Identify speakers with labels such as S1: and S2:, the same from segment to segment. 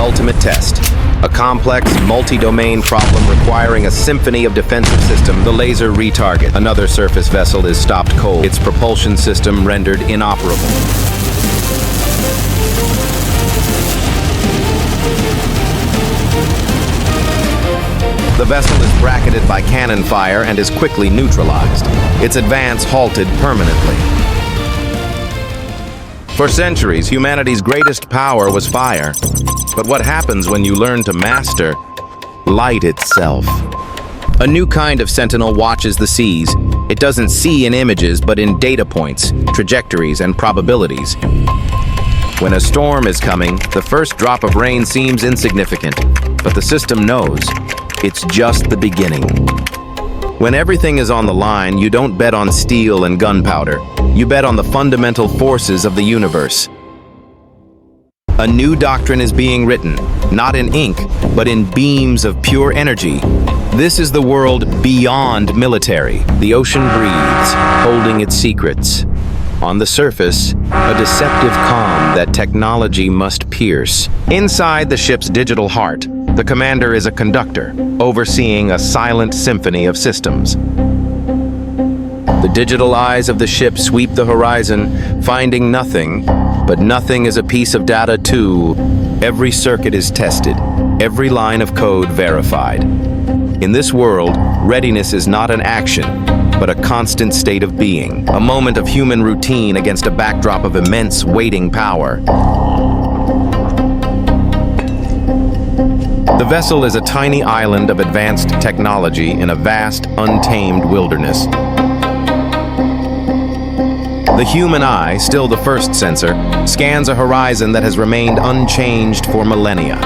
S1: ultimate test. A complex, multi-domain problem requiring a symphony of defensive systems. The laser retarget. Another surface vessel is stopped cold. Its propulsion system rendered inoperable. The vessel is bracketed by cannon fire and is quickly neutralized. Its advance halted permanently. For centuries, humanity's greatest power was fire. But what happens when you learn to master light itself? A new kind of sentinel watches the seas. It doesn't see in images, but in data points, trajectories, and probabilities. When a storm is coming, the first drop of rain seems insignificant, but the system knows it's just the beginning. When everything is on the line, you don't bet on steel and gunpowder. You bet on the fundamental forces of the universe. A new doctrine is being written, not in ink, but in beams of pure energy. This is the world beyond military. The ocean breathes, holding its secrets. On the surface, a deceptive calm that technology must pierce. Inside the ship's digital heart, the commander is a conductor, overseeing a silent symphony of systems. The digital eyes of the ship sweep the horizon, finding nothing, but nothing is a piece of data too. Every circuit is tested, every line of code verified. In this world, readiness is not an action, but a constant state of being, a moment of human routine against a backdrop of immense waiting power. The vessel is a tiny island of advanced technology in a vast, untamed wilderness. The human eye, still the first sensor, scans a horizon that has remained unchanged for millennia.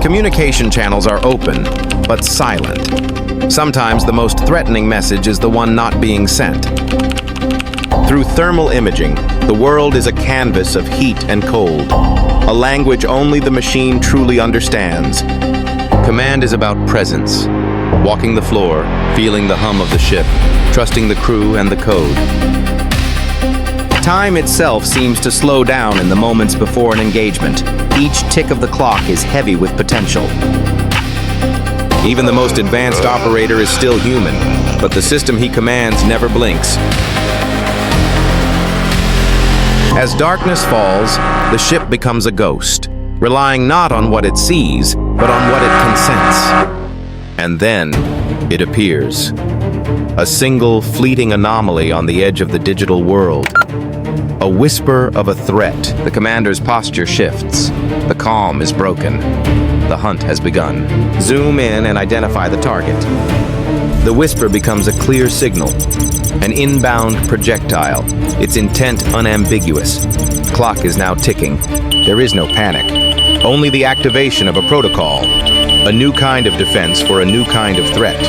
S1: Communication channels are open, but silent. Sometimes the most threatening message is the one not being sent. Through thermal imaging, the world is a canvas of heat and cold, a language only the machine truly understands. Command is about presence, walking the floor, feeling the hum of the ship, trusting the crew and the code. Time itself seems to slow down in the moments before an engagement. Each tick of the clock is heavy with potential. Even the most advanced operator is still human, but the system he commands never blinks. As darkness falls, the ship becomes a ghost, relying not on what it sees, but on what it can sense. And then it appears. A single, fleeting anomaly on the edge of the digital world. A whisper of a threat. The commander's posture shifts. The calm is broken. The hunt has begun. Zoom in and identify the target. The whisper becomes a clear signal. An inbound projectile. Its intent unambiguous. Clock is now ticking. There is no panic. Only the activation of a protocol. A new kind of defense for a new kind of threat.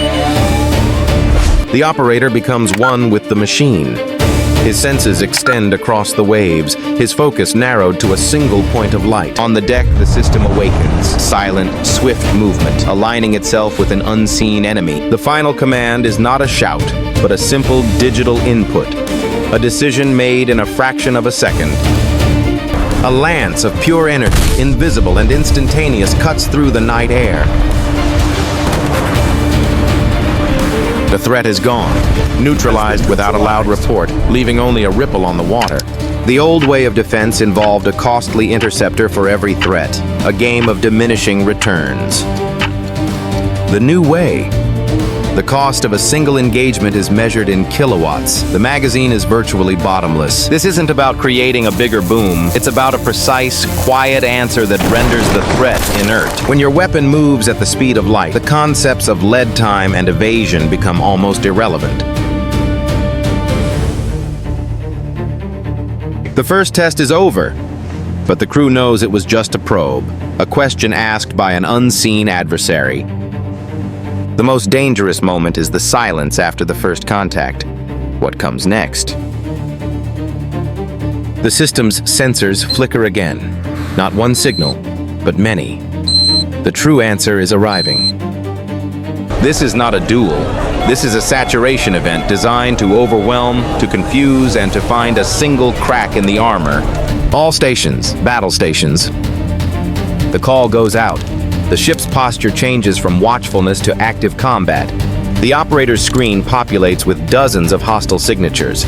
S1: The operator becomes one with the machine. His senses extend across the waves, his focus narrowed to a single point of light. On the deck, the system awakens, silent, swift movement, aligning itself with an unseen enemy. The final command is not a shout, but a simple digital input, a decision made in a fraction of a second. A lance of pure energy, invisible and instantaneous, cuts through the night air. The threat is gone, neutralized without a loud report, leaving only a ripple on the water. The old way of defense involved a costly interceptor for every threat, a game of diminishing returns. The new way. The cost of a single engagement is measured in kilowatts. The magazine is virtually bottomless. This isn't about creating a bigger boom. It's about a precise, quiet answer that renders the threat inert. When your weapon moves at the speed of light, the concepts of lead time and evasion become almost irrelevant. The first test is over, but the crew knows it was just a probe, a question asked by an unseen adversary. The most dangerous moment is the silence after the first contact. What comes next? The system's sensors flicker again. Not one signal, but many. The true answer is arriving. This is not a duel. This is a saturation event designed to overwhelm, to confuse, and to find a single crack in the armor. All stations, battle stations, The call goes out. The ship's posture changes from watchfulness to active combat. The operator's screen populates with dozens of hostile signatures.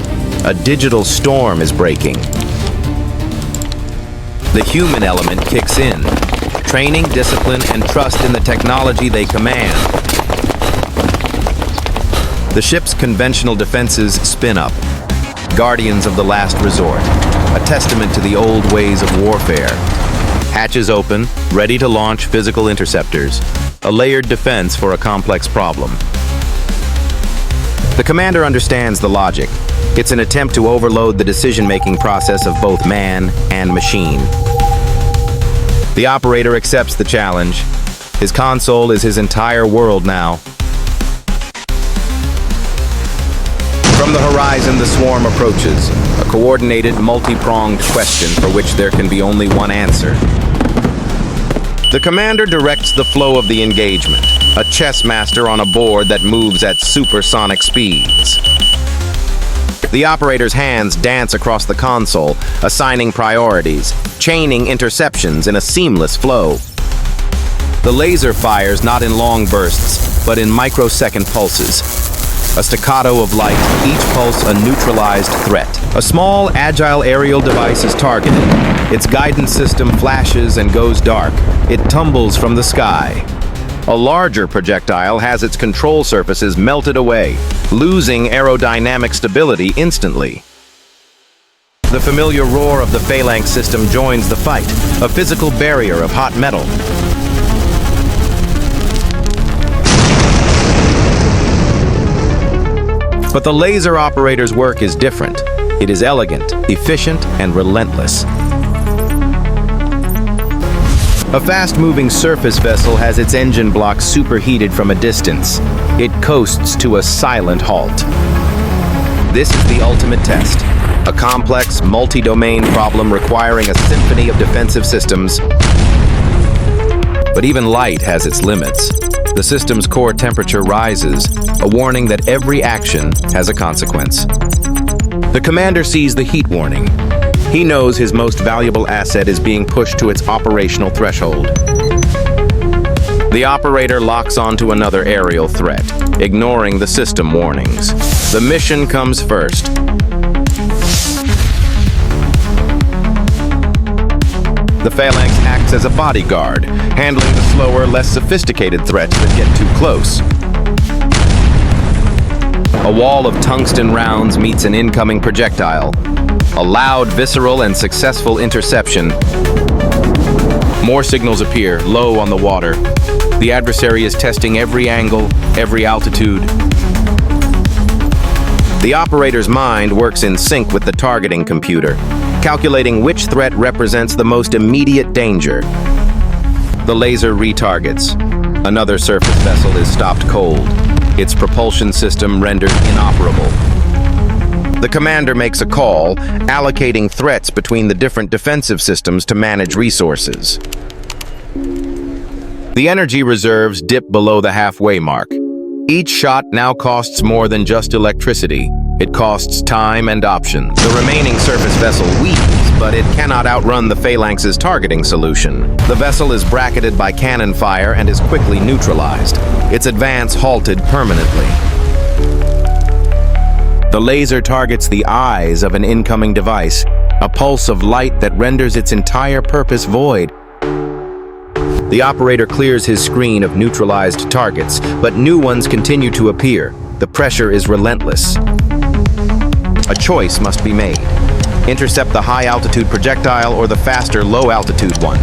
S1: A digital storm is breaking. The human element kicks in. Training, discipline, and trust in the technology they command. The ship's conventional defenses spin up. Guardians of the last resort, a testament to the old ways of warfare. Hatches open, ready to launch physical interceptors, a layered defense for a complex problem. The commander understands the logic. It's an attempt to overload the decision-making process of both man and machine. The operator accepts the challenge. His console is his entire world now. From the horizon, the swarm approaches, a coordinated, multi-pronged question for which there can be only one answer. The commander directs the flow of the engagement, a chess master on a board that moves at supersonic speeds. The operator's hands dance across the console, assigning priorities, chaining interceptions in a seamless flow. The laser fires not in long bursts, but in microsecond pulses. A staccato of light, each pulse a neutralized threat. A small, agile aerial device is targeted. Its guidance system flashes and goes dark. It tumbles from the sky. A larger projectile has its control surfaces melted away, losing aerodynamic stability instantly. The familiar roar of the phalanx system joins the fight, a physical barrier of hot metal. But the laser operator's work is different. It is elegant, efficient, and relentless. A fast-moving surface vessel has its engine blocks superheated from a distance. It coasts to a silent halt. This is the ultimate test. A complex, multi-domain problem requiring a symphony of defensive systems. But even light has its limits. The system's core temperature rises, a warning that every action has a consequence. The commander sees the heat warning. He knows his most valuable asset is being pushed to its operational threshold. The operator locks onto another aerial threat, ignoring the system warnings. The mission comes first. The phalanx acts as a bodyguard, handling the slower, less sophisticated threats that get too close. A wall of tungsten rounds meets an incoming projectile. A loud, visceral, and successful interception. More signals appear, low on the water. The adversary is testing every angle, every altitude. The operator's mind works in sync with the targeting computer, calculating which threat represents the most immediate danger. The laser retargets. Another surface vessel is stopped cold, its propulsion system rendered inoperable. The commander makes a call, allocating threats between the different defensive systems to manage resources. The energy reserves dip below the halfway mark. Each shot now costs more than just electricity. It costs time and options. The remaining surface vessel weaves, but it cannot outrun the phalanx's targeting solution. The vessel is bracketed by cannon fire and is quickly neutralized. Its advance halted permanently. The laser targets the eyes of an incoming device, a pulse of light that renders its entire purpose void. The operator clears his screen of neutralized targets, but new ones continue to appear. The pressure is relentless. A choice must be made. Intercept the high-altitude projectile or the faster low-altitude one.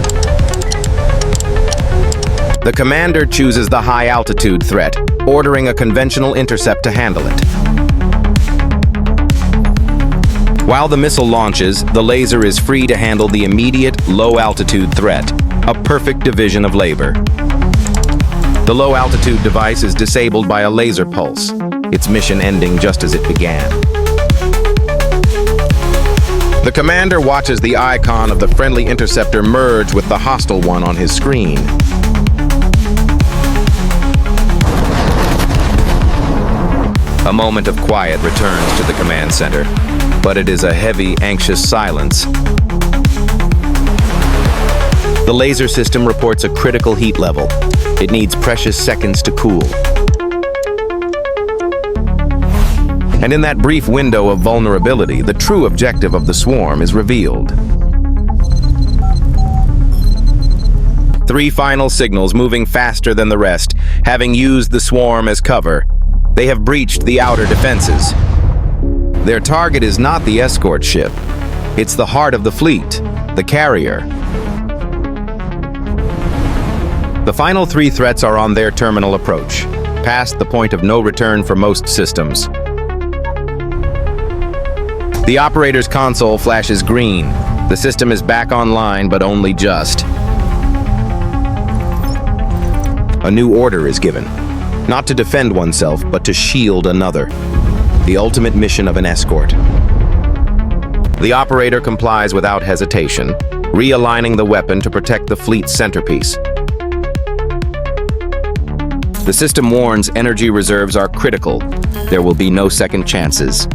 S1: The commander chooses the high-altitude threat, ordering a conventional intercept to handle it. While the missile launches, the laser is free to handle the immediate low-altitude threat, a perfect division of labor. The low-altitude device is disabled by a laser pulse, its mission ending just as it began. The commander watches the icon of the friendly interceptor merge with the hostile one on his screen. A moment of quiet returns to the command center, but it is a heavy, anxious silence. The laser system reports a critical heat level. It needs precious seconds to cool. And in that brief window of vulnerability, the true objective of the swarm is revealed. 3 final signals moving faster than the rest, having used the swarm as cover. They have breached the outer defenses. Their target is not the escort ship. It's the heart of the fleet, the carrier. The final 3 threats are on their terminal approach, past the point of no return for most systems. The operator's console flashes green. The system is back online, but only just. A new order is given, not to defend oneself, but to shield another. The ultimate mission of an escort. The operator complies without hesitation, realigning the weapon to protect the fleet's centerpiece. The system warns energy reserves are critical. There will be no second chances.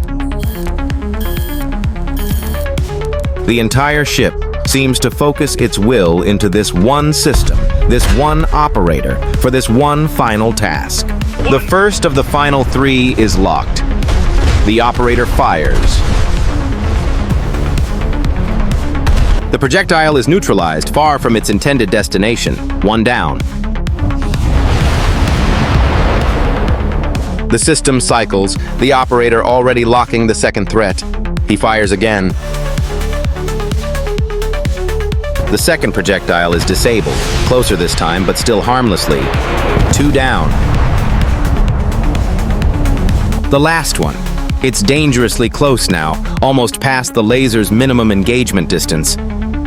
S1: The entire ship seems to focus its will into this one system, this one operator, for this one final task. The first of the final 3 is locked. The operator fires. The projectile is neutralized far from its intended destination, 1 down. The system cycles, the operator already locking the second threat. He fires again. The second projectile is disabled, closer this time, but still harmlessly. 2 down. The last one. It's dangerously close now, almost past the laser's minimum engagement distance.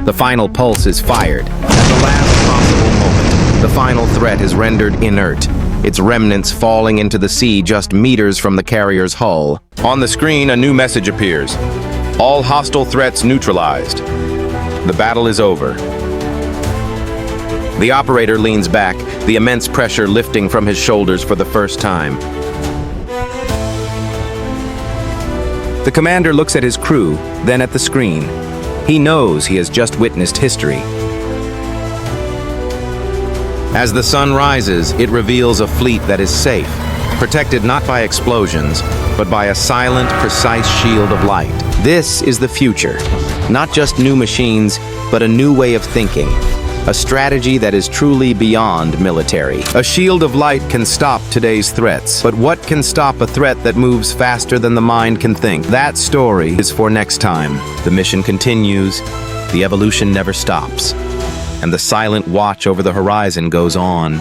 S1: The final pulse is fired. At the last possible moment, the final threat is rendered inert, its remnants falling into the sea just meters from the carrier's hull. On the screen, a new message appears. All hostile threats neutralized. The battle is over. The operator leans back, the immense pressure lifting from his shoulders for the first time. The commander looks at his crew, then at the screen. He knows he has just witnessed history. As the sun rises, it reveals a fleet that is safe, protected not by explosions, but by a silent, precise shield of light. This is the future. Not just new machines, but a new way of thinking. A strategy that is truly beyond military. A shield of light can stop today's threats, but what can stop a threat that moves faster than the mind can think? That story is for next time. The mission continues, the evolution never stops, and the silent watch over the horizon goes on.